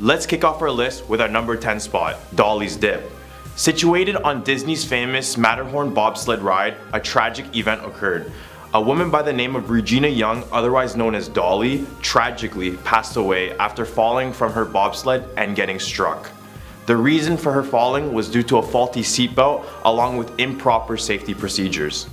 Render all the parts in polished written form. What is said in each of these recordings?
Let's kick off our list with our number 10 spot, Dolly's Dip. Situated on Disney's famous Matterhorn bobsled ride, a tragic event occurred. A woman by the name of Regina Young, otherwise known as Dolly, tragically passed away after falling from her bobsled and getting struck. The reason for her falling was due to a faulty seatbelt along with improper safety procedures.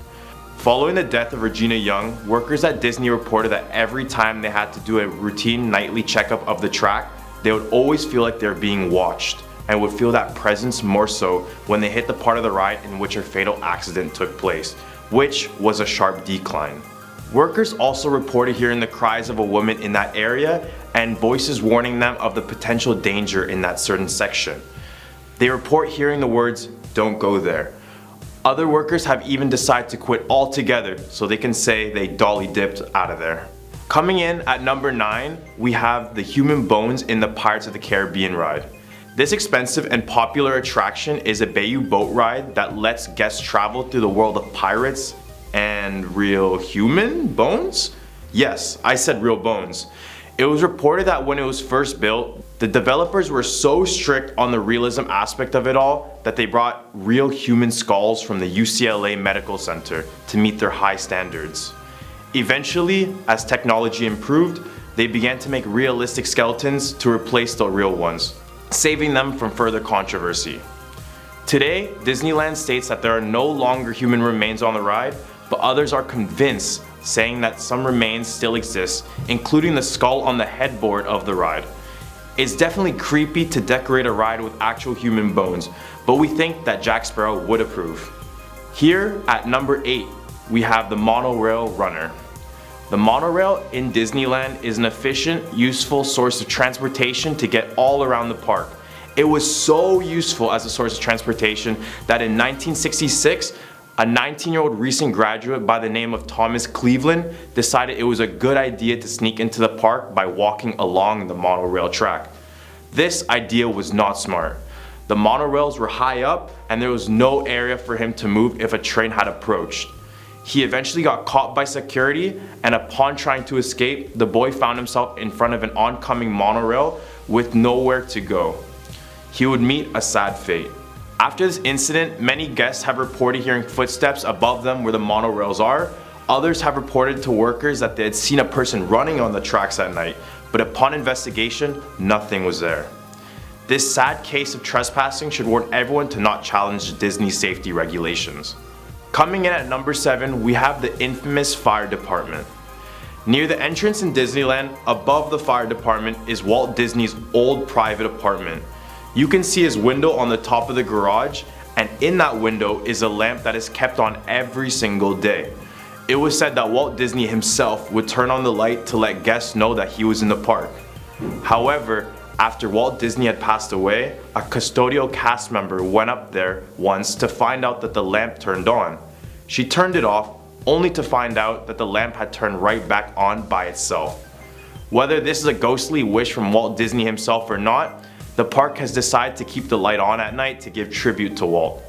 Following the death of Regina Young, workers at Disney reported that every time they had to do a routine nightly checkup of the track, they would always feel like they're being watched and would feel that presence more so when they hit the part of the ride in which a fatal accident took place, which was a sharp decline. Workers also reported hearing the cries of a woman in that area and voices warning them of the potential danger in that certain section. They report hearing the words, "Don't go there." Other workers have even decided to quit altogether so they can say they dolly dipped out of there. Coming in at number 9, we have the human bones in the Pirates of the Caribbean ride. This expensive and popular attraction is a Bayou boat ride that lets guests travel through the world of pirates and real human bones? Yes, I said real bones. It was reported that when it was first built, the developers were so strict on the realism aspect of it all that they brought real human skulls from the UCLA Medical Center to meet their high standards. Eventually, as technology improved, they began to make realistic skeletons to replace the real ones, saving them from further controversy. Today, Disneyland states that there are no longer human remains on the ride, but others are convinced, saying that some remains still exist, including the skull on the headboard of the ride. It's definitely creepy to decorate a ride with actual human bones, but we think that Jack Sparrow would approve. Here at number 8, we have the monorail runner. The monorail in Disneyland is an efficient, useful source of transportation to get all around the park. It was so useful as a source of transportation that in 1966, a 19-year-old recent graduate by the name of Thomas Cleveland decided it was a good idea to sneak into the park by walking along the monorail track. This idea was not smart. The monorails were high up and there was no area for him to move if a train had approached. He eventually got caught by security, and upon trying to escape, the boy found himself in front of an oncoming monorail with nowhere to go. He would meet a sad fate. After this incident, many guests have reported hearing footsteps above them where the monorails are. Others have reported to workers that they had seen a person running on the tracks at night, but upon investigation, nothing was there. This sad case of trespassing should warn everyone to not challenge Disney's safety regulations. Coming in at number 7, we have the infamous fire department. Near the entrance in Disneyland, above the fire department, is Walt Disney's old private apartment. You can see his window on the top of the garage, and in that window is a lamp that is kept on every single day. It was said that Walt Disney himself would turn on the light to let guests know that he was in the park. However, after Walt Disney had passed away, a custodial cast member went up there once to find out that the lamp turned on. She turned it off, only to find out that the lamp had turned right back on by itself. Whether this is a ghostly wish from Walt Disney himself or not, the park has decided to keep the light on at night to give tribute to Walt.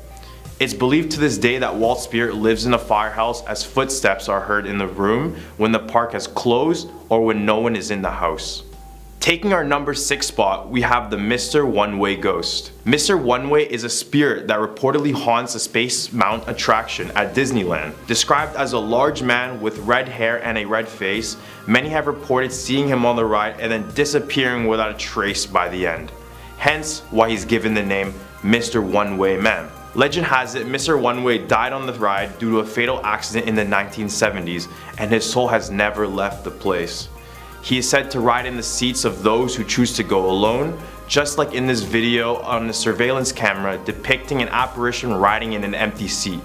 It's believed to this day that Walt's spirit lives in the firehouse as footsteps are heard in the room when the park has closed or when no one is in the house. Taking our number 6 spot, we have the Mr. One-Way Ghost. Mr. One-Way is a spirit that reportedly haunts a Space Mountain attraction at Disneyland. Described as a large man with red hair and a red face, many have reported seeing him on the ride and then disappearing without a trace by the end. Hence why he's given the name Mr. One-Way Man. Legend has it Mr. One-Way died on the ride due to a fatal accident in the 1970s, and his soul has never left the place. He is said to ride in the seats of those who choose to go alone, just like in this video on the surveillance camera depicting an apparition riding in an empty seat.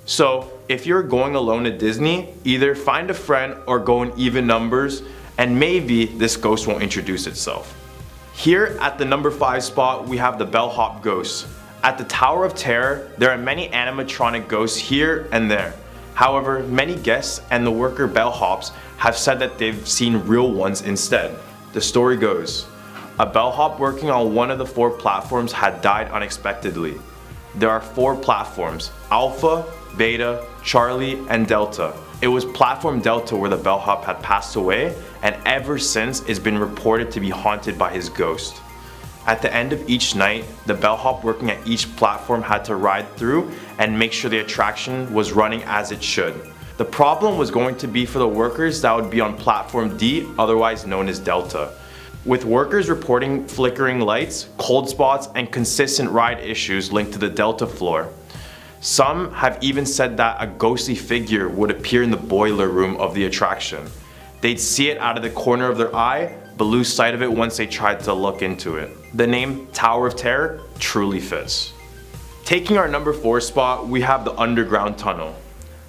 So if you're going alone to Disney, either find a friend or go in even numbers and maybe this ghost won't introduce itself. Here at the number 5 spot, we have the bellhop ghost. At the Tower of Terror, there are many animatronic ghosts here and there. However, many guests and the worker bellhops have said that they've seen real ones instead. The story goes, a bellhop working on one of the 4 platforms had died unexpectedly. There are 4 platforms, Alpha, Beta, Charlie, and Delta. It was platform Delta where the bellhop had passed away, and ever since it's been reported to be haunted by his ghost. At the end of each night, the bellhop working at each platform had to ride through and make sure the attraction was running as it should. The problem was going to be for the workers that would be on platform D, otherwise known as Delta, with workers reporting flickering lights, cold spots, and consistent ride issues linked to the Delta floor. Some have even said that a ghostly figure would appear in the boiler room of the attraction. They'd see it out of the corner of their eye, but lose sight of it once they tried to look into it. The name Tower of Terror truly fits. Taking our number 4 spot, we have the underground tunnel.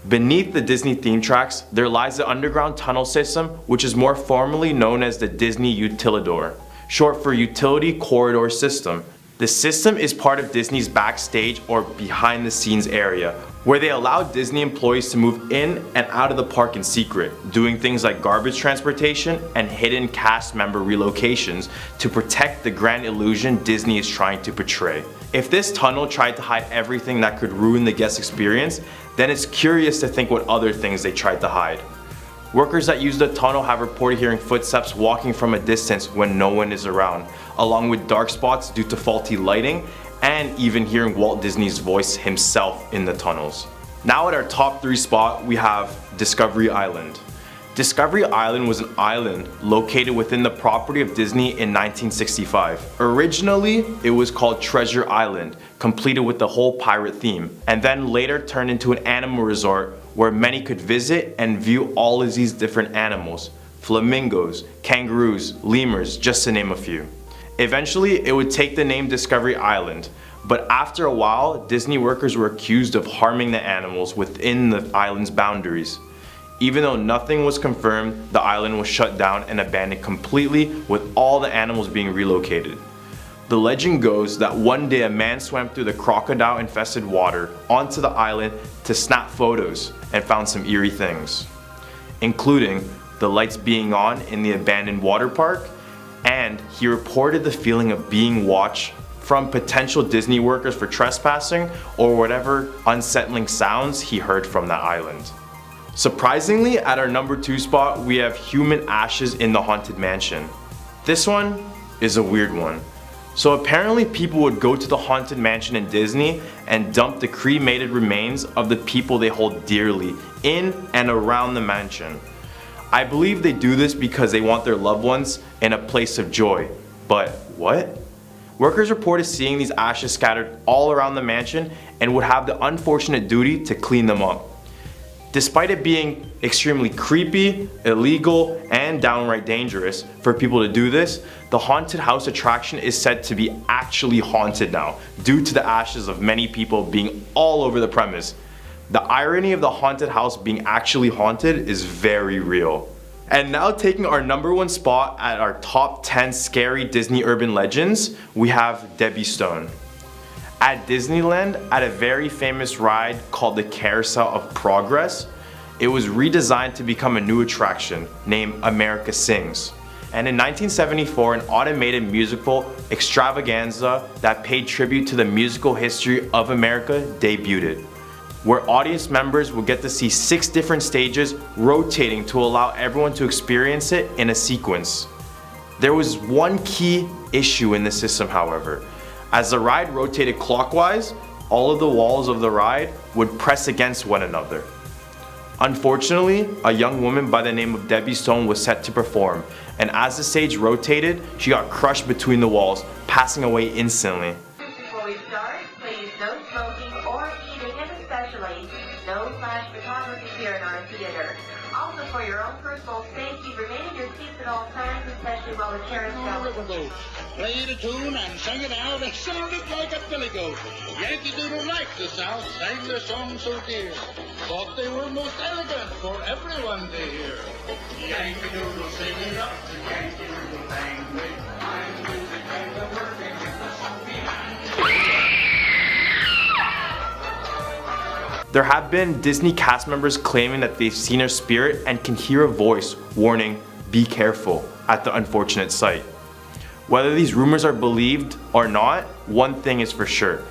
Beneath the Disney theme tracks, there lies the underground tunnel system, which is more formally known as the Disney Utilidor, short for Utility Corridor System. The system is part of Disney's backstage or behind the scenes area, where they allow Disney employees to move in and out of the park in secret, doing things like garbage transportation and hidden cast member relocations to protect the grand illusion Disney is trying to portray. If this tunnel tried to hide everything that could ruin the guest experience, then it's curious to think what other things they tried to hide. Workers that use the tunnel have reported hearing footsteps walking from a distance when no one is around, along with dark spots due to faulty lighting, and even hearing Walt Disney's voice himself in the tunnels. Now at our top 3 spot, we have Discovery Island. Discovery Island was an island located within the property of Disney in 1965. Originally, it was called Treasure Island, completed with the whole pirate theme, and then later turned into an animal resort where many could visit and view all of these different animals, flamingos, kangaroos, lemurs, just to name a few. Eventually, it would take the name Discovery Island, but after a while, Disney workers were accused of harming the animals within the island's boundaries. Even though nothing was confirmed, the island was shut down and abandoned completely, with all the animals being relocated. The legend goes that one day a man swam through the crocodile-infested water onto the island to snap photos and found some eerie things, including the lights being on in the abandoned water park, and he reported the feeling of being watched from potential Disney workers for trespassing or whatever unsettling sounds he heard from that island. Surprisingly, at our number 2 spot, we have human ashes in the Haunted Mansion. This one is a weird one. So apparently people would go to the Haunted Mansion in Disney and dump the cremated remains of the people they hold dearly in and around the mansion. I believe they do this because they want their loved ones in a place of joy. But what? Workers reported seeing these ashes scattered all around the mansion and would have the unfortunate duty to clean them up. Despite it being extremely creepy, illegal, and downright dangerous for people to do this, the haunted house attraction is said to be actually haunted now, due to the ashes of many people being all over the premise. The irony of the haunted house being actually haunted is very real. And now taking our number 1 spot at our top 10 scary Disney urban legends, we have Debbie Stone. At Disneyland, at a very famous ride called the Carousel of Progress, it was redesigned to become a new attraction named America Sings. And in 1974, an automated musical extravaganza that paid tribute to the musical history of America debuted, where audience members would get to see 6 different stages rotating to allow everyone to experience it in a sequence. There was one key issue in the system, however. As the ride rotated clockwise, all of the walls of the ride would press against one another. Unfortunately, a young woman by the name of Debbie Stone was set to perform, and as the stage rotated, she got crushed between the walls, passing away instantly. Before we start, please no smoking or eating, and especially no flash photography here in our theater. Also, for your own personal safety, remain in your seats at all times, especially while the chair is trouble. Played a tune and sang it out, it sounded like a billy goat. Yankee Doodle liked the South, sang their song so dear. Thought they were most elegant for everyone to hear. Yankee Doodle sing it up to Yankee Doodle language. I'm music and the working with the song behind. There have been Disney cast members claiming that they've seen a spirit and can hear a voice warning, "Be careful," at the unfortunate sight. Whether these rumors are believed or not, one thing is for sure.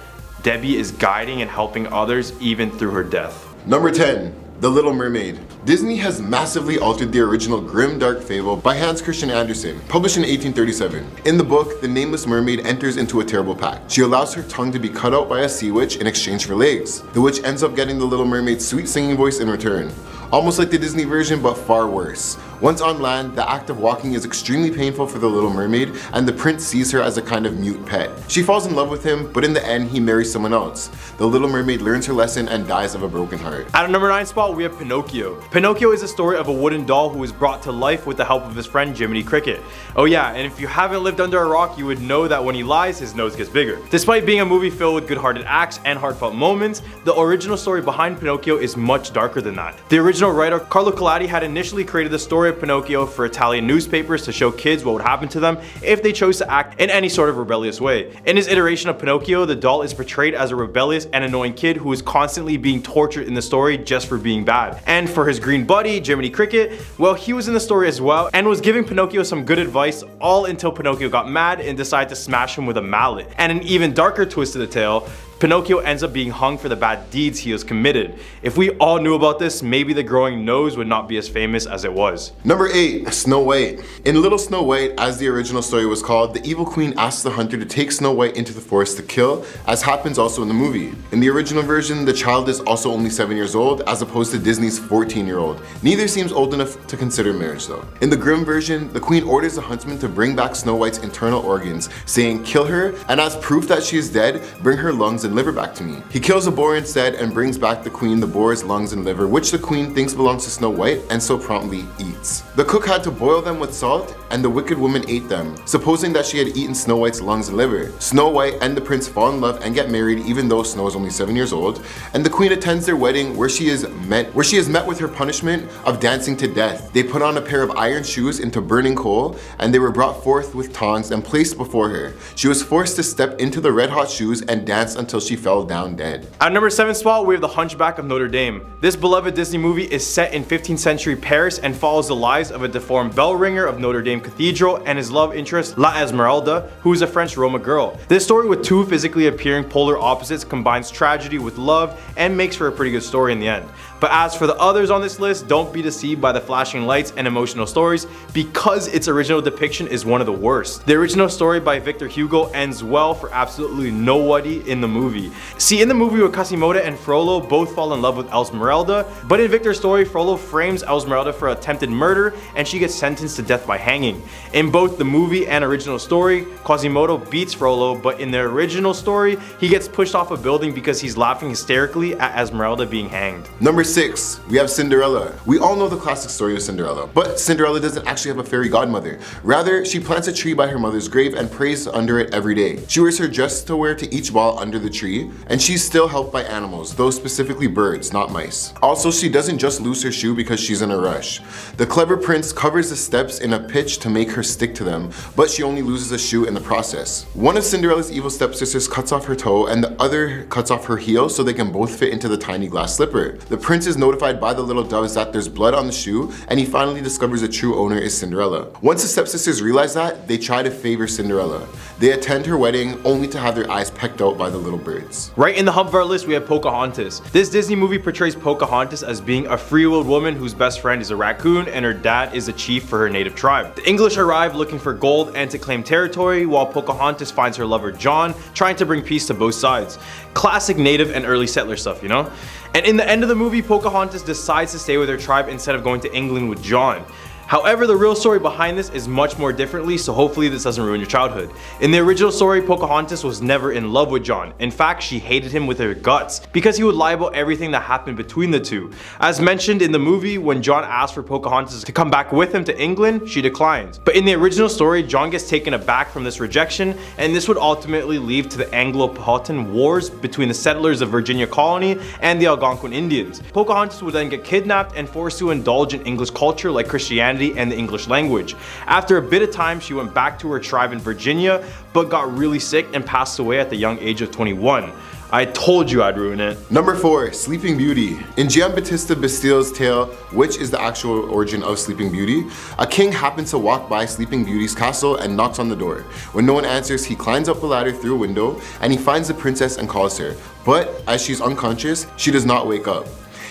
Debbie is guiding and helping others even through her death. Number 10. The Little Mermaid. Disney has massively altered the original grim dark fable by Hans Christian Andersen, published in 1837. In the book, the nameless mermaid enters into a terrible pact. She allows her tongue to be cut out by a sea witch in exchange for legs. The witch ends up getting the Little Mermaid's sweet singing voice in return. Almost like the Disney version, but far worse. Once on land, the act of walking is extremely painful for the Little Mermaid, and the prince sees her as a kind of mute pet. She falls in love with him, but in the end, he marries someone else. The Little Mermaid learns her lesson and dies of a broken heart. At a number 9 spot, we have Pinocchio. Pinocchio is a story of a wooden doll who is brought to life with the help of his friend Jiminy Cricket. Oh yeah, and if you haven't lived under a rock, you would know that when he lies, his nose gets bigger. Despite being a movie filled with good-hearted acts and heartfelt moments, the original story behind Pinocchio is much darker than that. The original writer Carlo Collodi had initially created the story of Pinocchio for Italian newspapers to show kids what would happen to them if they chose to act in any sort of rebellious way. In his iteration of Pinocchio, the doll is portrayed as a rebellious and annoying kid who is constantly being tortured in the story just for being bad. And for his green buddy, Jiminy Cricket, well, he was in the story as well and was giving Pinocchio some good advice, all until Pinocchio got mad and decided to smash him with a mallet. And an even darker twist to the tale, Pinocchio ends up being hung for the bad deeds he has committed. If we all knew about this, maybe the growing nose would not be as famous as it was. Number 8. Snow White. In Little Snow White, as the original story was called, the evil queen asks the hunter to take Snow White into the forest to kill, as happens also in the movie. In the original version, the child is also only 7 years old, as opposed to Disney's 14-year-old. Neither seems old enough to consider marriage though. In the Grimm version, the queen orders the huntsman to bring back Snow White's internal organs, saying kill her, and as proof that she is dead, bring her lungs and liver back to me. He kills a boar instead and brings back the queen the boar's lungs and liver, which the queen thinks belongs to Snow White and so promptly eats. The cook had to boil them with salt, and the wicked woman ate them, supposing that she had eaten Snow White's lungs and liver. Snow White and the prince fall in love and get married even though Snow is only 7 years old, and the queen attends their wedding where she is met with her punishment of dancing to death. They put on a pair of iron shoes into burning coal, and they were brought forth with tongs and placed before her. She was forced to step into the red hot shoes and dance until she fell down dead. At number 7 spot, we have The Hunchback of Notre Dame. This beloved Disney movie is set in 15th century Paris and follows the lives of a deformed bell ringer of Notre Dame Cathedral and his love interest La Esmeralda, who is a French Roma girl. This story with two physically appearing polar opposites combines tragedy with love and makes for a pretty good story in the end. But as for the others on this list, don't be deceived by the flashing lights and emotional stories, because its original depiction is one of the worst. The original story by Victor Hugo ends well for absolutely nobody in the movie. See, in the movie with Quasimodo and Frollo both fall in love with Esmeralda, but in Victor's story, Frollo frames Esmeralda for attempted murder and she gets sentenced to death by hanging. In both the movie and original story, Quasimodo beats Frollo, but in the original story, he gets pushed off a building because he's laughing hysterically at Esmeralda being hanged. Number 6, we have Cinderella. We all know the classic story of Cinderella, but Cinderella doesn't actually have a fairy godmother. Rather, she plants a tree by her mother's grave and prays under it every day. She wears her dress to wear to each ball under the tree, and she's still helped by animals, though specifically birds, not mice. Also, she doesn't just lose her shoe because she's in a rush. The clever prince covers the steps in a pitch to make her stick to them, but she only loses a shoe in the process. One of Cinderella's evil stepsisters cuts off her toe and the other cuts off her heel so they can both fit into the tiny glass slipper. The prince is notified by the little doves that there's blood on the shoe, and he finally discovers the true owner is Cinderella. Once the stepsisters realize that, they try to favor Cinderella. They attend her wedding only to have their eyes pecked out by the little birds. Right in the hump of our list, we have Pocahontas. This Disney movie portrays Pocahontas as being a free-willed woman whose best friend is a raccoon and her dad is a chief for her native tribe. The English arrive looking for gold and to claim territory, while Pocahontas finds her lover John, trying to bring peace to both sides. Classic native and early settler stuff, you know? And in the end of the movie, Pocahontas decides to stay with her tribe instead of going to England with John. However, the real story behind this is much more differently, so hopefully this doesn't ruin your childhood. In the original story, Pocahontas was never in love with John. In fact, she hated him with her guts because he would lie about everything that happened between the two. As mentioned in the movie, when John asked for Pocahontas to come back with him to England, she declines. But in the original story, John gets taken aback from this rejection, and this would ultimately lead to the Anglo-Powhatan Wars between the settlers of Virginia colony and the Algonquin Indians. Pocahontas would then get kidnapped and forced to indulge in English culture like Christianity and the English language. After a bit of time, she went back to her tribe in Virginia, but got really sick and passed away at the young age of 21. I told you I'd ruin it. Number 4, Sleeping Beauty. In Jean-Baptiste Bastille's tale, which is the actual origin of Sleeping Beauty, a king happens to walk by Sleeping Beauty's castle and knocks on the door. When no one answers, he climbs up the ladder through a window and he finds the princess and calls her. But as she's unconscious, she does not wake up.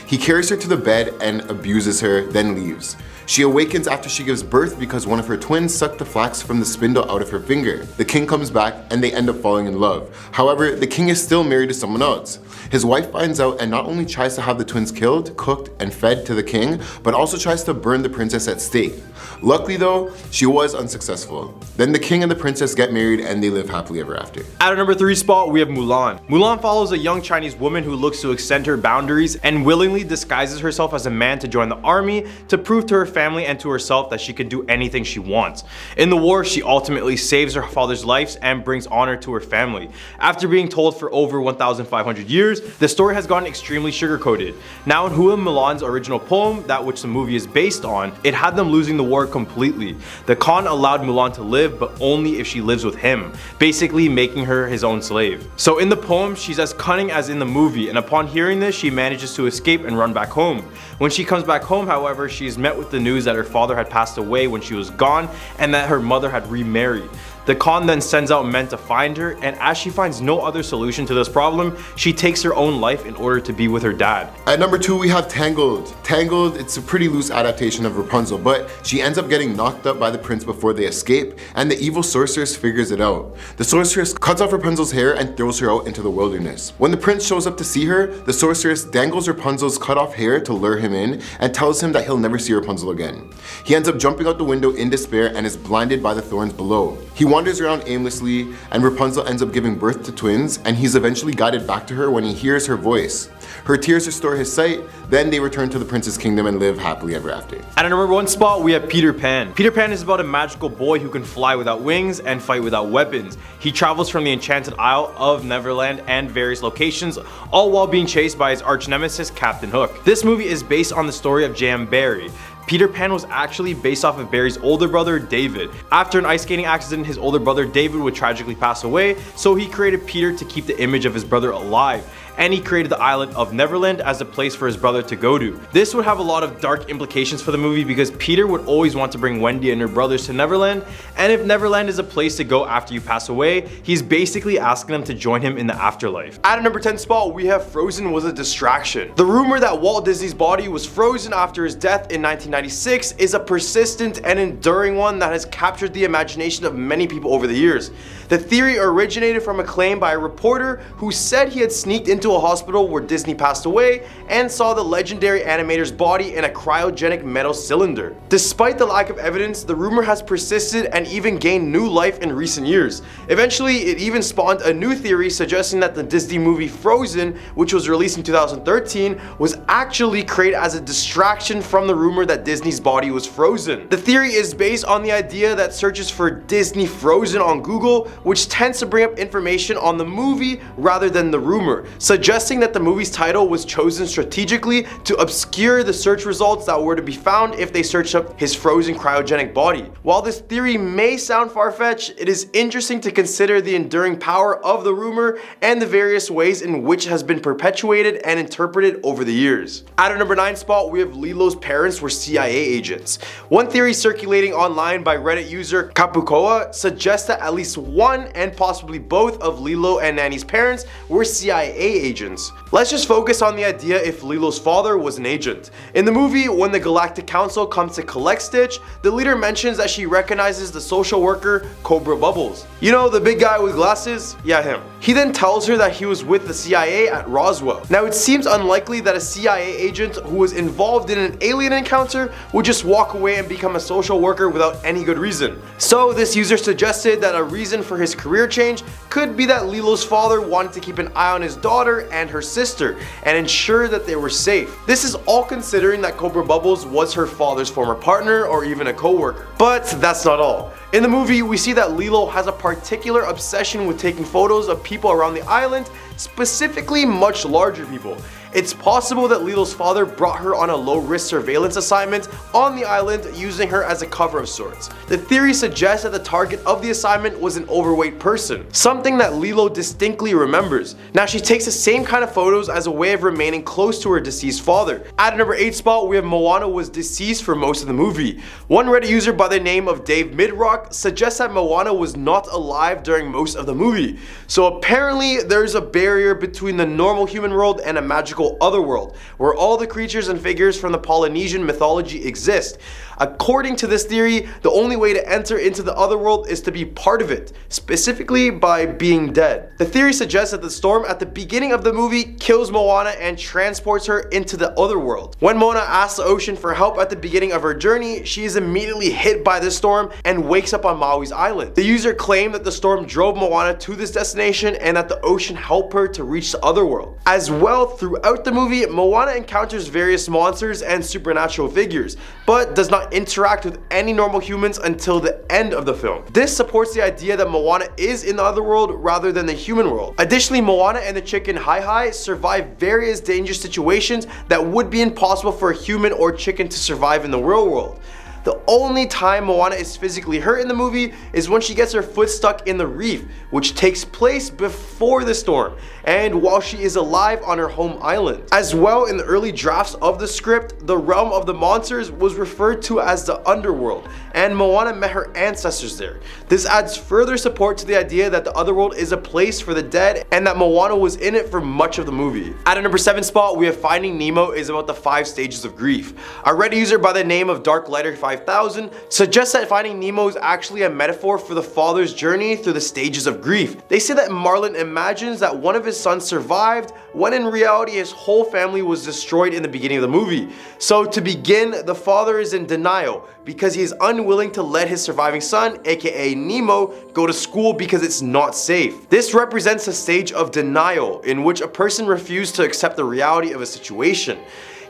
He carries her to the bed and abuses her, then leaves. She awakens after she gives birth because one of her twins sucked the flax from the spindle out of her finger. The king comes back and they end up falling in love. However, the king is still married to someone else. His wife finds out and not only tries to have the twins killed, cooked, and fed to the king, but also tries to burn the princess at stake. Luckily though, she was unsuccessful. Then the king and the princess get married and they live happily ever after. At our number 3 spot, we have Mulan. Mulan follows a young Chinese woman who looks to extend her boundaries and willingly disguises herself as a man to join the army to prove to her family and to herself that she can do anything she wants. In the war, she ultimately saves her father's life and brings honor to her family. After being told for over 1,500 years, the story has gotten extremely sugar-coated. Now in Hua Mulan's original poem, that which the movie is based on, it had them losing the war completely. The Khan allowed Mulan to live, but only if she lives with him, basically making her his own slave. So in the poem, she's as cunning as in the movie, and upon hearing this, she manages to escape and run back home. When she comes back home, however, she is met with the news that her father had passed away when she was gone and that her mother had remarried. The Khan then sends out men to find her, and as she finds no other solution to this problem, she takes her own life in order to be with her dad. At number 2, we have Tangled. Tangled, it's a pretty loose adaptation of Rapunzel, but she ends up getting knocked up by the prince before they escape, and the evil sorceress figures it out. The sorceress cuts off Rapunzel's hair and throws her out into the wilderness. When the prince shows up to see her, the sorceress dangles Rapunzel's cut off hair to lure him in and tells him that he'll never see Rapunzel again. He ends up jumping out the window in despair and is blinded by the thorns below. He wanders around aimlessly, and Rapunzel ends up giving birth to twins, and he's eventually guided back to her when he hears her voice. Her tears restore his sight, then they return to the prince's kingdom and live happily ever after. At our number 1 spot, we have Peter Pan. Peter Pan is about a magical boy who can fly without wings and fight without weapons. He travels from the Enchanted Isle of Neverland and various locations, all while being chased by his arch nemesis, Captain Hook. This movie is based on the story of J.M. Barrie. Peter Pan was actually based off of Barry's older brother, David. After an ice skating accident, his older brother David would tragically pass away, so he created Peter to keep the image of his brother alive. And he created the island of Neverland as a place for his brother to go to. This would have a lot of dark implications for the movie because Peter would always want to bring Wendy and her brothers to Neverland, and if Neverland is a place to go after you pass away, he's basically asking them to join him in the afterlife. At a number 10 spot, we have Frozen was a distraction. The rumor that Walt Disney's body was frozen after his death in 1996 is a persistent and enduring one that has captured the imagination of many people over the years. The theory originated from a claim by a reporter who said he had sneaked into a hospital where Disney passed away and saw the legendary animator's body in a cryogenic metal cylinder. Despite the lack of evidence, the rumor has persisted and even gained new life in recent years. Eventually, it even spawned a new theory suggesting that the Disney movie Frozen, which was released in 2013, was actually created as a distraction from the rumor that Disney's body was frozen. The theory is based on the idea that searches for Disney Frozen on Google, which tends to bring up information on the movie rather than the rumor, suggesting that the movie's title was chosen strategically to obscure the search results that were to be found if they searched up his frozen cryogenic body. While this theory may sound far-fetched, it is interesting to consider the enduring power of the rumor and the various ways in which it has been perpetuated and interpreted over the years. At our number 9 spot, we have Lilo's parents were CIA agents. One theory circulating online by Reddit user Kapukoa suggests that at least one and possibly both of Lilo and Nani's parents were CIA agents. Let's just focus on the idea if Lilo's father was an agent. In the movie, when the Galactic Council comes to collect Stitch, the leader mentions that she recognizes the social worker, Cobra Bubbles. You know, the big guy with glasses? Yeah, him. He then tells her that he was with the CIA at Roswell. Now, it seems unlikely that a CIA agent who was involved in an alien encounter would just walk away and become a social worker without any good reason. So this user suggested that a reason for his career change could be that Lilo's father wanted to keep an eye on his daughter and her sister and ensure that they were safe. This is all considering that Cobra Bubbles was her father's former partner or even a co-worker. But that's not all. In the movie, we see that Lilo has a particular obsession with taking photos of people around the island, specifically much larger people. It's possible that Lilo's father brought her on a low-risk surveillance assignment on the island using her as a cover of sorts. The theory suggests that the target of the assignment was an overweight person, something that Lilo distinctly remembers. Now she takes the same kind of photos as a way of remaining close to her deceased father. At number 8 spot, we have Moana was deceased for most of the movie. One Reddit user by the name of Dave Midrock suggests that Moana was not alive during most of the movie. So apparently there's a barrier between the normal human world and a magical otherworld, where all the creatures and figures from the Polynesian mythology exist. According to this theory, the only way to enter into the otherworld is to be part of it, specifically by being dead. The theory suggests that the storm at the beginning of the movie kills Moana and transports her into the otherworld. When Moana asks the ocean for help at the beginning of her journey, she is immediately hit by the storm and wakes up on Maui's island. The user claimed that the storm drove Moana to this destination and that the ocean helped her to reach the otherworld. As well, throughout the movie, Moana encounters various monsters and supernatural figures, but does not interact with any normal humans until the end of the film. This supports the idea that Moana is in the otherworld rather than the human world. Additionally, Moana and the chicken Hai survive various dangerous situations that would be impossible for a human or chicken to survive in the real world. The only time Moana is physically hurt in the movie is when she gets her foot stuck in the reef, which takes place before the storm, and while she is alive on her home island. As well, in the early drafts of the script, the realm of the monsters was referred to as the underworld, and Moana met her ancestors there. This adds further support to the idea that the otherworld is a place for the dead and that Moana was in it for much of the movie. At a number 7 spot, we have Finding Nemo is about the 5 stages of grief. A Reddit user by the name of Darklighter5000 suggests that Finding Nemo is actually a metaphor for the father's journey through the stages of grief. They say that Marlin imagines that one of his sons survived when in reality his whole family was destroyed in the beginning of the movie. So to begin, the father is in denial because he is unwilling to let his surviving son, aka Nemo, go to school because it's not safe. This represents a stage of denial in which a person refused to accept the reality of a situation.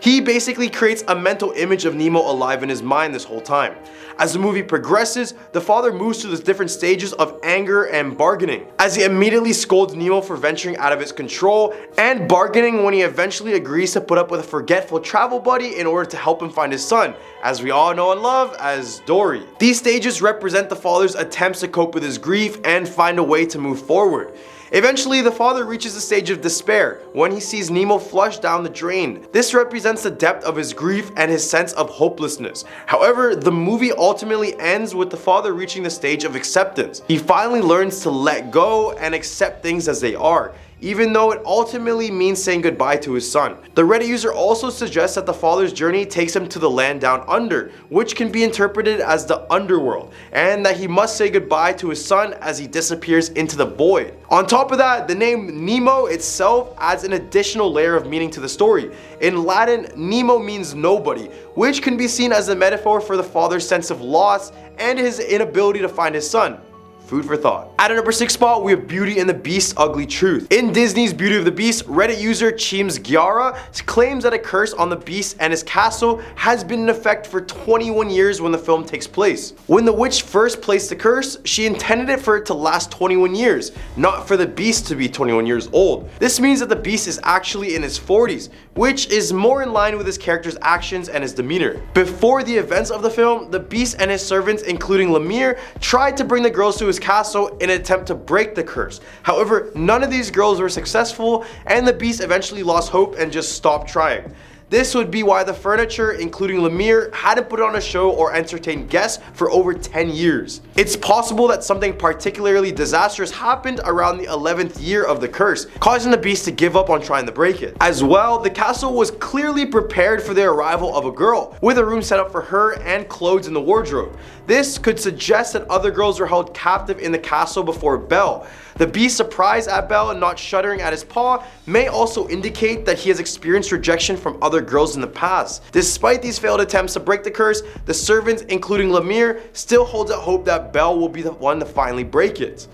He basically creates a mental image of Nemo alive in his mind this whole time. As the movie progresses, the father moves through the different stages of anger and bargaining, as he immediately scolds Nemo for venturing out of his control, and bargaining when he eventually agrees to put up with a forgetful travel buddy in order to help him find his son, as we all know and love as Dory. These stages represent the father's attempts to cope with his grief and find a way to move forward. Eventually, the father reaches the stage of despair when he sees Nemo flush down the drain. This represents the depth of his grief and his sense of hopelessness. However, the movie ultimately ends with the father reaching the stage of acceptance. He finally learns to let go and accept things as they are, even though it ultimately means saying goodbye to his son. The Reddit user also suggests that the father's journey takes him to the land down under, which can be interpreted as the underworld, and that he must say goodbye to his son as he disappears into the void. On top of that, the name Nemo itself adds an additional layer of meaning to the story. In Latin, Nemo means nobody, which can be seen as a metaphor for the father's sense of loss and his inability to find his son. Food for thought. At a number 6 spot, we have Beauty and the Beast's Ugly Truth. In Disney's Beauty of the Beast, Reddit user Cheems Giara claims that a curse on the Beast and his castle has been in effect for 21 years when the film takes place. When the witch first placed the curse, she intended it for it to last 21 years, not for the Beast to be 21 years old. This means that the Beast is actually in his 40s, which is more in line with his character's actions and his demeanor. Before the events of the film, the Beast and his servants, including Lemire, tried to bring the girls to his castle in an attempt to break the curse. However, none of these girls were successful, and the Beast eventually lost hope and just stopped trying. This would be why the furniture, including Lemire, hadn't put on a show or entertained guests for over 10 years. It's possible that something particularly disastrous happened around the 11th year of the curse, causing the beast to give up on trying to break it. As well, the castle was clearly prepared for the arrival of a girl, with a room set up for her and clothes in the wardrobe. This could suggest that other girls were held captive in the castle before Belle. The beast's surprise at Belle and not shuddering at his paw may also indicate that he has experienced rejection from other girls in the past. Despite these failed attempts to break the curse, the servants, including Lemire, still holds out hope that Belle will be the one to finally break it.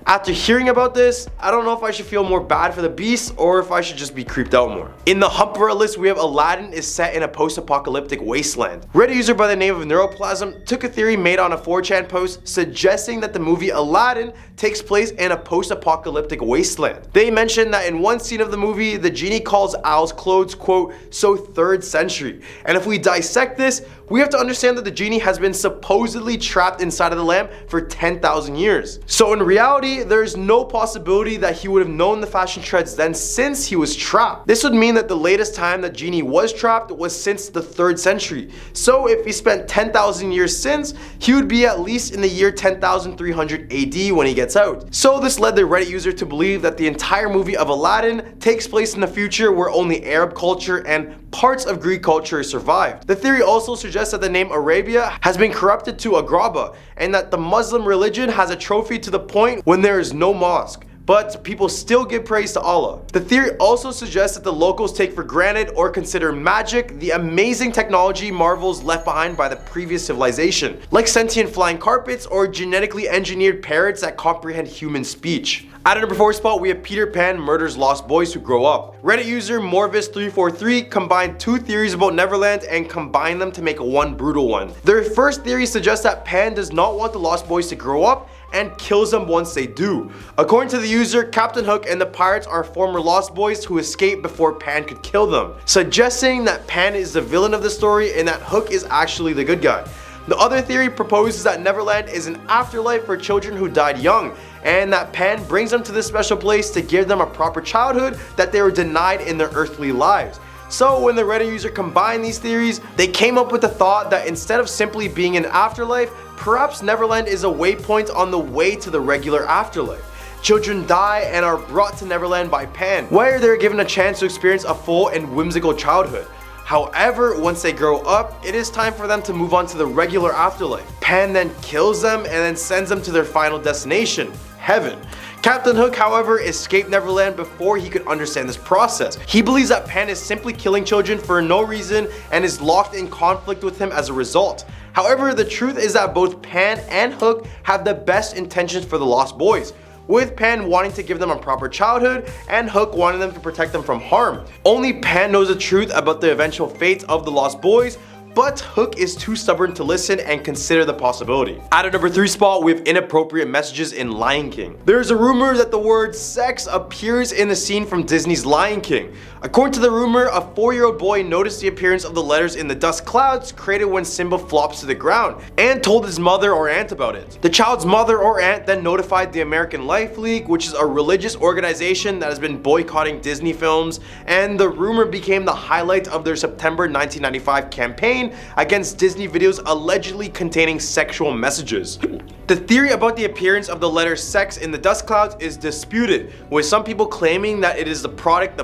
After hearing about this, I don't know if I should feel more bad for the beast or if I should just be creeped out more. In the Humperella list, we have Aladdin is set in a post-apocalyptic wasteland. Reddit user by the name of Neuroplasm took a theory made on a 4chan post suggesting that the movie Aladdin takes place in a post-apocalyptic wasteland. They mentioned that in one scene of the movie, the genie calls Al's clothes, quote, so 3rd century. And if we dissect this, we have to understand that the genie has been supposedly trapped inside of the lamp for 10,000 years. So in reality, there's no possibility that he would have known the fashion trends then since he was trapped. This would mean that the latest time that genie was trapped was since the 3rd century. So if he spent 10,000 years since, he would be at least in the year 10,300 AD when he gets out. So this led the Reddit user to believe that the entire movie of Aladdin takes place in the future where only Arab culture and parts of Greek culture survived. The theory also suggests that the name Arabia has been corrupted to Agraba, and that the Muslim religion has a trophy to the point when there is no mosque, but people still give praise to Allah. The theory also suggests that the locals take for granted or consider magic the amazing technology marvels left behind by the previous civilization, like sentient flying carpets or genetically engineered parrots that comprehend human speech. At a number 4 spot, we have Peter Pan murders lost boys who grow up. Reddit user Morvis343 combined 2 theories about Neverland and combined them to make one brutal one. Their first theory suggests that Pan does not want the lost boys to grow up and kills them once they do. According to the user, Captain Hook and the pirates are former lost boys who escaped before Pan could kill them, suggesting that Pan is the villain of the story and that Hook is actually the good guy. The other theory proposes that Neverland is an afterlife for children who died young, and that Pan brings them to this special place to give them a proper childhood that they were denied in their earthly lives. So when the Reddit user combined these theories, they came up with the thought that instead of simply being an afterlife, perhaps Neverland is a waypoint on the way to the regular afterlife. Children die and are brought to Neverland by Pan, where they're given a chance to experience a full and whimsical childhood. However, once they grow up, it is time for them to move on to the regular afterlife. Pan then kills them and then sends them to their final destination, heaven. Captain Hook, however, escaped Neverland before he could understand this process. He believes that Pan is simply killing children for no reason and is locked in conflict with him as a result. However, the truth is that both Pan and Hook have the best intentions for the lost boys, with Pan wanting to give them a proper childhood and Hook wanting them to protect them from harm. Only Pan knows the truth about the eventual fate of the lost boys, but Hook is too stubborn to listen and consider the possibility. At a number 3 spot, we have inappropriate messages in Lion King. There is a rumor that the word sex appears in the scene from Disney's Lion King. According to the rumor, a 4-year-old boy noticed the appearance of the letters in the dust clouds created when Simba flops to the ground and told his mother or aunt about it. The child's mother or aunt then notified the American Life League, which is a religious organization that has been boycotting Disney films, and the rumor became the highlight of their September 1995 campaign against Disney videos allegedly containing sexual messages. The theory about the appearance of the letter sex in the dust clouds is disputed, with some people claiming that it is the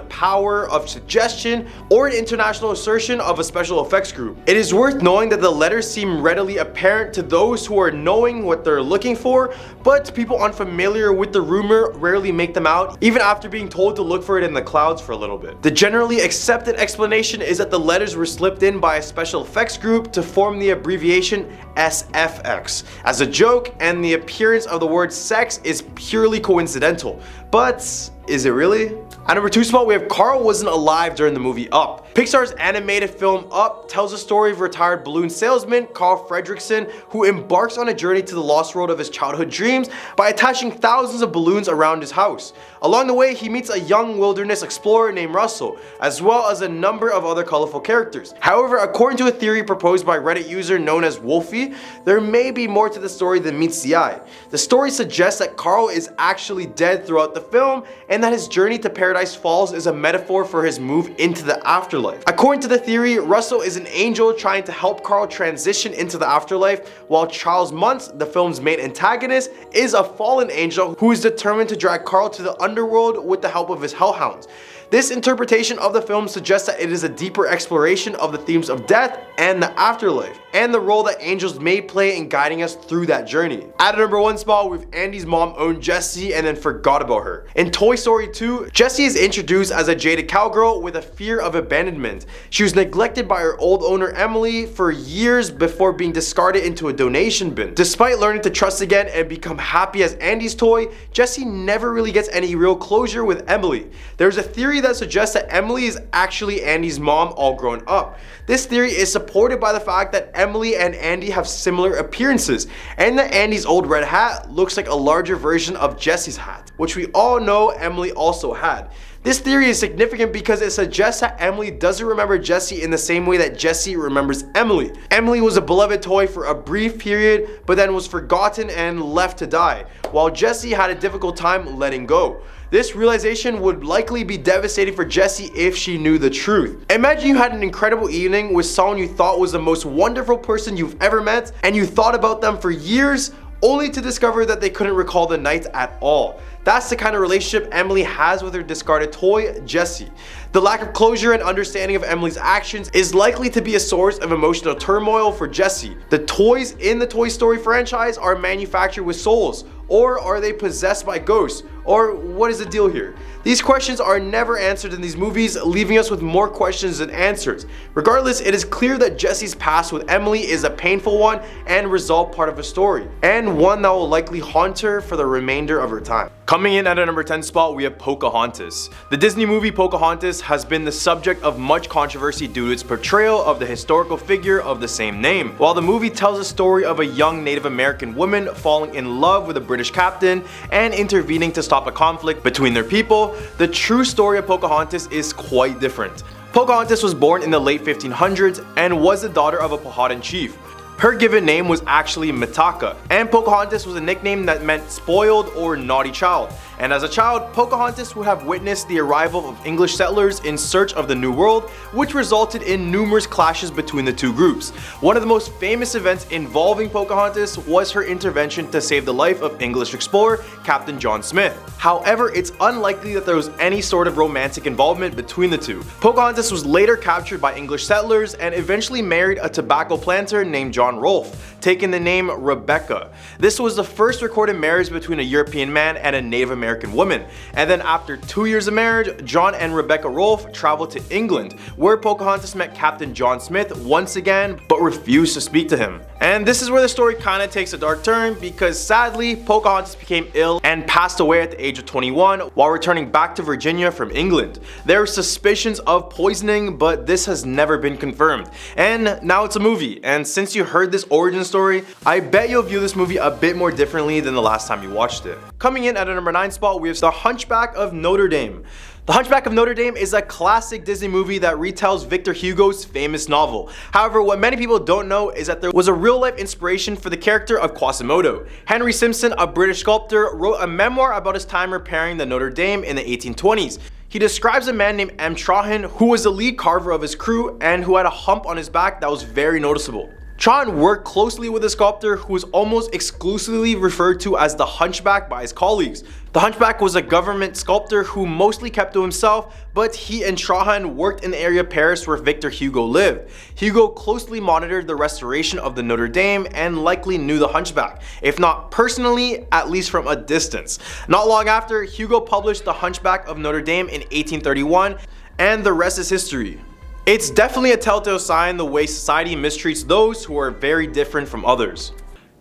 power of suggestion or an international assertion of a special effects group. It is worth knowing that the letters seem readily apparent to those who are knowing what they're looking for, but people unfamiliar with the rumor rarely make them out, even after being told to look for it in the clouds for a little bit. The generally accepted explanation is that the letters were slipped in by a special effects group to form the abbreviation SFX as a joke, and the appearance of the word sex is purely coincidental. But is it really? At number 2 spot, we have Carl wasn't alive during the movie Up. Pixar's animated film Up tells the story of retired balloon salesman Carl Fredricksen, who embarks on a journey to the lost world of his childhood dreams by attaching thousands of balloons around his house. Along the way, he meets a young wilderness explorer named Russell, as well as a number of other colorful characters. However, according to a theory proposed by Reddit user known as Wolfie, there may be more to the story than meets the eye. The story suggests that Carl is actually dead throughout the film, and and that his journey to Paradise Falls is a metaphor for his move into the afterlife. According to the theory, Russell is an angel trying to help Carl transition into the afterlife, while Charles Muntz, the film's main antagonist, is a fallen angel who is determined to drag Carl to the underworld with the help of his hellhounds. This interpretation of the film suggests that it is a deeper exploration of the themes of death and the afterlife, and the role that angels may play in guiding us through that journey. At a number 1 spot, with Andy's mom owned Jessie and then forgot about her. In Toy Story 2, Jessie is introduced as a jaded cowgirl with a fear of abandonment. She was neglected by her old owner Emily for years before being discarded into a donation bin. Despite learning to trust again and become happy as Andy's toy, Jessie never really gets any real closure with Emily. There's a theory that suggests that Emily is actually Andy's mom all grown up. This theory is supported by the fact that Emily and Andy have similar appearances, and that Andy's old red hat looks like a larger version of Jessie's hat, which we all know Emily also had. This theory is significant because it suggests that Emily doesn't remember Jessie in the same way that Jessie remembers Emily. Emily was a beloved toy for a brief period, but then was forgotten and left to die, while Jessie had a difficult time letting go. This realization would likely be devastating for Jessie if she knew the truth. Imagine you had an incredible evening with someone you thought was the most wonderful person you've ever met, and you thought about them for years, only to discover that they couldn't recall the night at all. That's the kind of relationship Emily has with her discarded toy, Jessie. The lack of closure and understanding of Emily's actions is likely to be a source of emotional turmoil for Jessie. The toys in the Toy Story franchise are manufactured with souls, or are they possessed by ghosts? Or what is the deal here? These questions are never answered in these movies, leaving us with more questions than answers. Regardless, it is clear that Jessie's past with Emily is a painful one and resolved part of a story, and one that will likely haunt her for the remainder of her time. Coming in at a number 10 spot, we have Pocahontas. The Disney movie Pocahontas has been the subject of much controversy due to its portrayal of the historical figure of the same name. While the movie tells a story of a young Native American woman falling in love with a British captain and intervening to stop a conflict between their people, the true story of Pocahontas is quite different. Pocahontas was born in the late 1500s and was the daughter of a Powhatan chief. Her given name was actually Mitaka, and Pocahontas was a nickname that meant spoiled or naughty child. And as a child, Pocahontas would have witnessed the arrival of English settlers in search of the New World, which resulted in numerous clashes between the two groups. One of the most famous events involving Pocahontas was her intervention to save the life of English explorer Captain John Smith. However, it's unlikely that there was any sort of romantic involvement between the two. Pocahontas was later captured by English settlers and eventually married a tobacco planter named John Rolfe, taking the name Rebecca. This was the first recorded marriage between a European man and a Native American woman. And then after 2 years of marriage, John and Rebecca Rolfe traveled to England, where Pocahontas met Captain John Smith once again, but refused to speak to him. And this is where the story kind of takes a dark turn, because sadly, Pocahontas became ill and passed away at the age of 21 while returning back to Virginia from England. There were suspicions of poisoning, but this has never been confirmed. And now it's a movie, and since you heard this origin story, I bet you'll view this movie a bit more differently than the last time you watched it. Coming in at a number 9 spot, we have The Hunchback of Notre Dame. The Hunchback of Notre Dame is a classic Disney movie that retells Victor Hugo's famous novel. However, what many people don't know is that there was a real-life inspiration for the character of Quasimodo. Henry Simpson, a British sculptor, wrote a memoir about his time repairing the Notre Dame in the 1820s. He describes a man named M. Trahan, who was the lead carver of his crew and who had a hump on his back that was very noticeable. Trahan worked closely with a sculptor who was almost exclusively referred to as the Hunchback by his colleagues. The Hunchback was a government sculptor who mostly kept to himself, but he and Trahan worked in the area of Paris where Victor Hugo lived. Hugo closely monitored the restoration of the Notre Dame and likely knew the Hunchback, if not personally, at least from a distance. Not long after, Hugo published The Hunchback of Notre Dame in 1831, and the rest is history. It's definitely a telltale sign the way society mistreats those who are very different from others.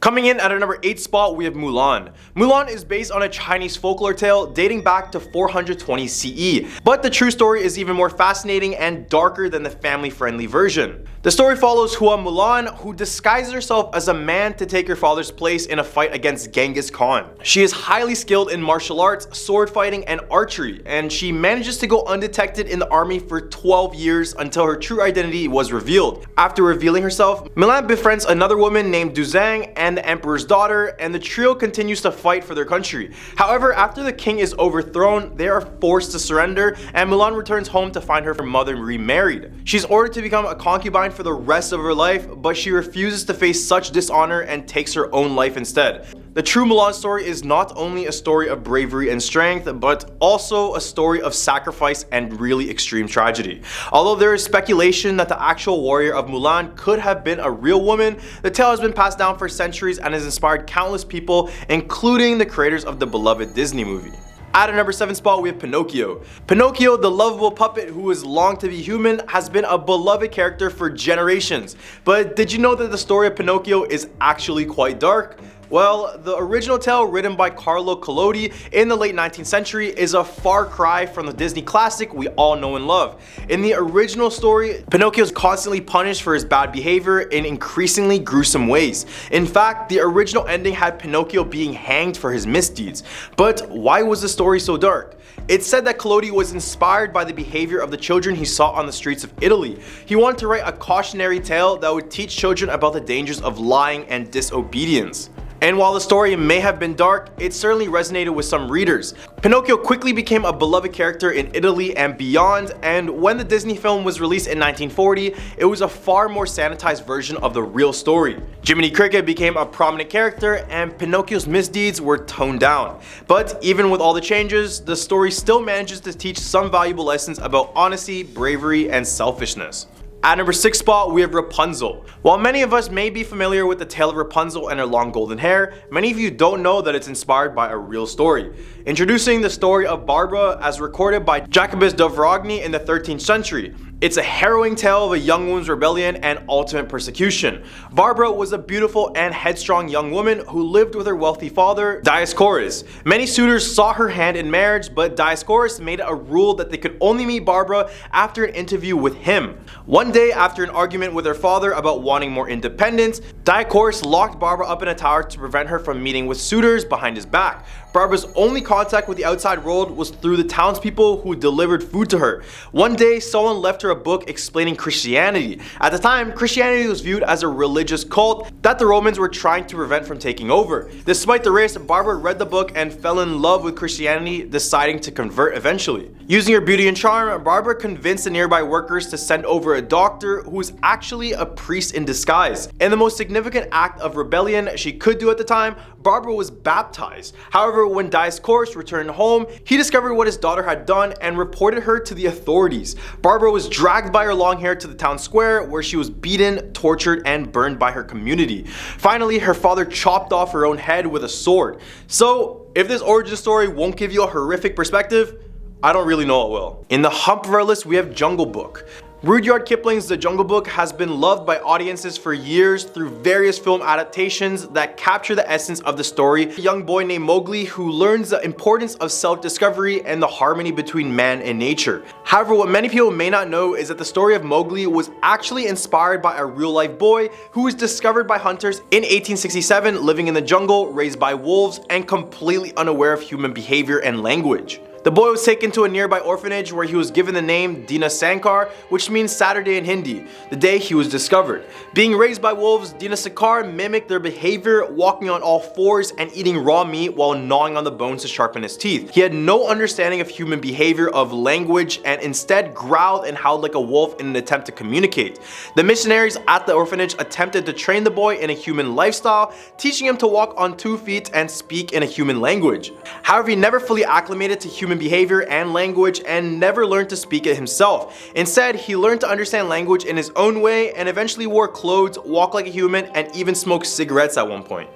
Coming in at our number 8 spot, we have Mulan. Mulan is based on a Chinese folklore tale dating back to 420 CE, but the true story is even more fascinating and darker than the family-friendly version. The story follows Hua Mulan, who disguises herself as a man to take her father's place in a fight against Genghis Khan. She is highly skilled in martial arts, sword fighting, and archery, and she manages to go undetected in the army for 12 years until her true identity was revealed. After revealing herself, Mulan befriends another woman named Du Zhang, and and the emperor's daughter, and the trio continues to fight for their country. However, after the king is overthrown, they are forced to surrender, and Mulan returns home to find her mother remarried. She's ordered to become a concubine for the rest of her life, but she refuses to face such dishonor and takes her own life instead. The true Mulan story is not only a story of bravery and strength, but also a story of sacrifice and really extreme tragedy. Although there is speculation that the actual warrior of Mulan could have been a real woman, the tale has been passed down for centuries and has inspired countless people, including the creators of the beloved Disney movie. At a number 7 spot, we have Pinocchio. Pinocchio, the lovable puppet who has longed to be human, has been a beloved character for generations. But did you know that the story of Pinocchio is actually quite dark? Well, the original tale, written by Carlo Collodi in the late 19th century, is a far cry from the Disney classic we all know and love. In the original story, Pinocchio is constantly punished for his bad behavior in increasingly gruesome ways. In fact, the original ending had Pinocchio being hanged for his misdeeds. But why was the story so dark? It's said that Collodi was inspired by the behavior of the children he saw on the streets of Italy. He wanted to write a cautionary tale that would teach children about the dangers of lying and disobedience. And while the story may have been dark, it certainly resonated with some readers. Pinocchio quickly became a beloved character in Italy and beyond, and when the Disney film was released in 1940, it was a far more sanitized version of the real story. Jiminy Cricket became a prominent character, and Pinocchio's misdeeds were toned down. But even with all the changes, the story still manages to teach some valuable lessons about honesty, bravery, and selfishness. At number 6 spot, we have Rapunzel. While many of us may be familiar with the tale of Rapunzel and her long golden hair, many of you don't know that it's inspired by a real story. Introducing the story of Barbara as recorded by Jacobus de Varogny in the 13th century. It's a harrowing tale of a young woman's rebellion and ultimate persecution. Barbara was a beautiful and headstrong young woman who lived with her wealthy father, Dioscorus. Many suitors sought her hand in marriage, but Dioscorus made it a rule that they could only meet Barbara after an interview with him. One day, after an argument with her father about wanting more independence, Dioscorus locked Barbara up in a tower to prevent her from meeting with suitors behind his back. Barbara's only contact with the outside world was through the townspeople who delivered food to her. One day, someone left her a book explaining Christianity. At the time, Christianity was viewed as a religious cult that the Romans were trying to prevent from taking over. Despite the risk, Barbara read the book and fell in love with Christianity, deciding to convert eventually. Using her beauty and charm, Barbara convinced the nearby workers to send over a doctor who was actually a priest in disguise. In the most significant act of rebellion she could do at the time, Barbara was baptized. However, when Dioscorus returned home, he discovered what his daughter had done and reported her to the authorities. Barbara was dragged by her long hair to the town square, where she was beaten, tortured, and burned by her community. Finally, her father chopped off her own head with a sword. So, if this origin story won't give you a horrific perspective, I don't really know it will. In the hump of our list, we have Jungle Book. Rudyard Kipling's The Jungle Book has been loved by audiences for years through various film adaptations that capture the essence of the story. A young boy named Mowgli who learns the importance of self-discovery and the harmony between man and nature. However, what many people may not know is that the story of Mowgli was actually inspired by a real-life boy who was discovered by hunters in 1867, living in the jungle, raised by wolves, and completely unaware of human behavior and language. The boy was taken to a nearby orphanage where he was given the name Dina Sankar, which means Saturday in Hindi, the day he was discovered. Being raised by wolves, Dina Sankar mimicked their behavior, walking on all fours and eating raw meat while gnawing on the bones to sharpen his teeth. He had no understanding of human behavior, of language, and instead growled and howled like a wolf in an attempt to communicate. The missionaries at the orphanage attempted to train the boy in a human lifestyle, teaching him to walk on 2 feet and speak in a human language. However, he never fully acclimated to human behavior and language and never learned to speak it himself. Instead, he learned to understand language in his own way and eventually wore clothes, walked like a human, and even smoked cigarettes at one point.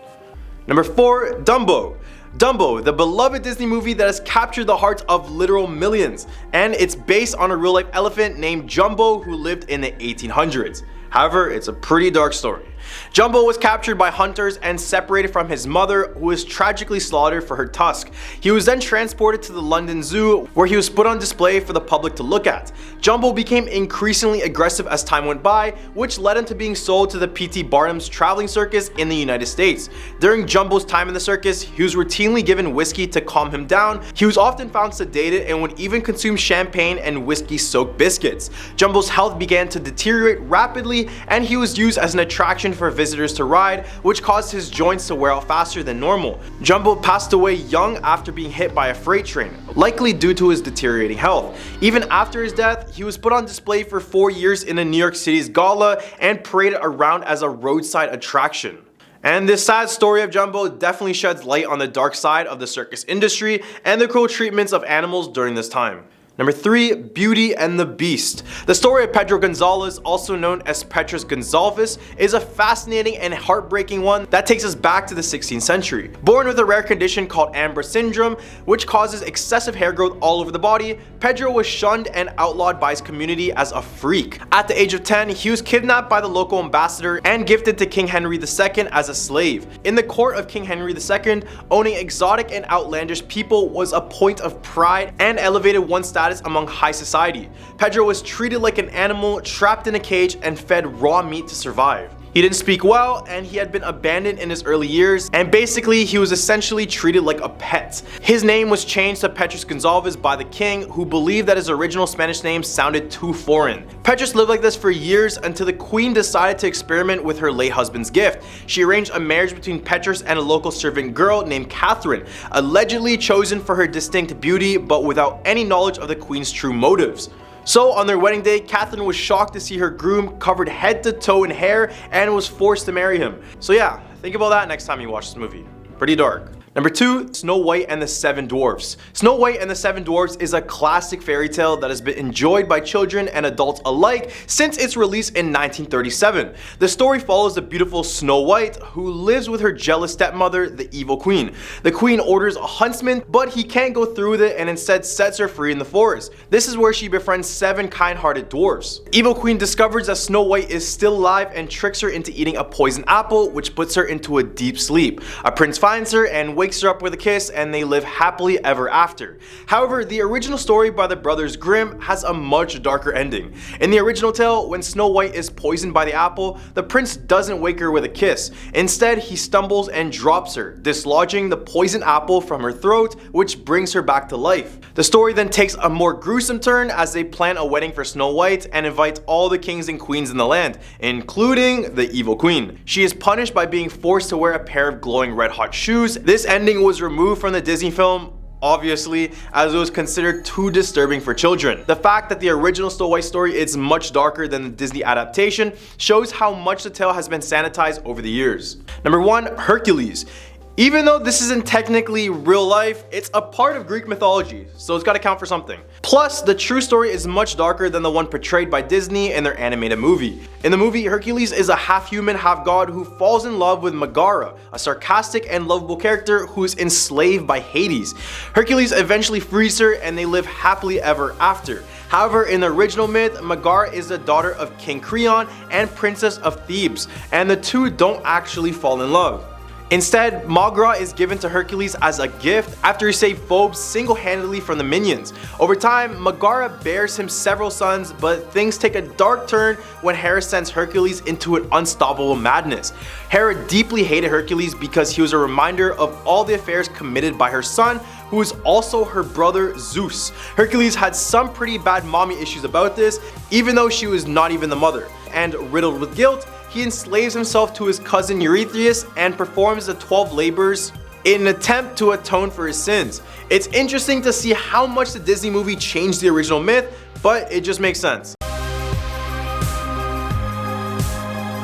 Number 4, Dumbo. Dumbo, the beloved Disney movie that has captured the hearts of literal millions, and it's based on a real-life elephant named Jumbo who lived in the 1800s. However, it's a pretty dark story. Jumbo was captured by hunters and separated from his mother, who was tragically slaughtered for her tusk. He was then transported to the London Zoo, where he was put on display for the public to look at. Jumbo became increasingly aggressive as time went by, which led him to being sold to the P.T. Barnum's traveling circus in the United States. During Jumbo's time in the circus, he was routinely given whiskey to calm him down. He was often found sedated and would even consume champagne and whiskey-soaked biscuits. Jumbo's health began to deteriorate rapidly, and he was used as an attraction attraction for visitors to ride, which caused his joints to wear out faster than normal. Jumbo passed away young after being hit by a freight train, likely due to his deteriorating health. Even after his death, he was put on display for 4 years in a New York City's gala and paraded around as a roadside attraction. And this sad story of Jumbo definitely sheds light on the dark side of the circus industry and the cruel treatments of animals during this time. Number 3, Beauty and the Beast. The story of Pedro Gonzalez, also known as Petrus Gonzalez, is a fascinating and heartbreaking one that takes us back to the 16th century. Born with a rare condition called Ambra syndrome, which causes excessive hair growth all over the body, Pedro was shunned and outlawed by his community as a freak. At the age of 10, he was kidnapped by the local ambassador and gifted to King Henry II as a slave. In the court of King Henry II, owning exotic and outlandish people was a point of pride and elevated one's status among high society. Pedro was treated like an animal, trapped in a cage, and fed raw meat to survive. He didn't speak well, and he had been abandoned in his early years, and basically he was essentially treated like a pet. His name was changed to Petrus Gonzalez by the king, who believed that his original Spanish name sounded too foreign. Petrus lived like this for years until the queen decided to experiment with her late husband's gift. She arranged a marriage between Petrus and a local servant girl named Catherine, allegedly chosen for her distinct beauty but without any knowledge of the queen's true motives. So on their wedding day, Catherine was shocked to see her groom covered head to toe in hair and was forced to marry him. So yeah, think about that next time you watch this movie. Pretty dark. Number 2, Snow White and the Seven Dwarfs. Snow White and the Seven Dwarfs is a classic fairy tale that has been enjoyed by children and adults alike since its release in 1937. The story follows the beautiful Snow White, who lives with her jealous stepmother, the evil queen. The queen orders a huntsman, but he can't go through with it and instead sets her free in the forest. This is where she befriends 7 kind-hearted dwarfs. Evil queen discovers that Snow White is still alive and tricks her into eating a poisoned apple, which puts her into a deep sleep. A prince finds her and wakes her up with a kiss, and they live happily ever after. However, the original story by the brothers Grimm has a much darker ending. In the original tale, when Snow White is poisoned by the apple, the prince doesn't wake her with a kiss. Instead, he stumbles and drops her, dislodging the poisoned apple from her throat, which brings her back to life. The story then takes a more gruesome turn as they plan a wedding for Snow White and invite all the kings and queens in the land, including the evil queen. She is punished by being forced to wear a pair of glowing red hot shoes. This ending was removed from the Disney film, obviously, as it was considered too disturbing for children. The fact that the original Snow White story is much darker than the Disney adaptation shows how much the tale has been sanitized over the years. Number 1, Hercules. Even though this isn't technically real life, it's a part of Greek mythology, so it's gotta count for something. Plus, the true story is much darker than the one portrayed by Disney in their animated movie. In the movie, Hercules is a half-human, half-god who falls in love with Megara, a sarcastic and lovable character who is enslaved by Hades. Hercules eventually frees her and they live happily ever after. However, in the original myth, Megara is the daughter of King Creon and Princess of Thebes, and the two don't actually fall in love. Instead, Megara is given to Hercules as a gift after he saved Phobos single-handedly from the minions. Over time, Megara bears him several sons, but things take a dark turn when Hera sends Hercules into an unstoppable madness. Hera deeply hated Hercules because he was a reminder of all the affairs committed by her son, who is also her brother Zeus. Hercules had some pretty bad mommy issues about this, even though she was not even the mother. And riddled with guilt, he enslaves himself to his cousin Eurystheus and performs the 12 labors in an attempt to atone for his sins. It's interesting to see how much the Disney movie changed the original myth, but it just makes sense.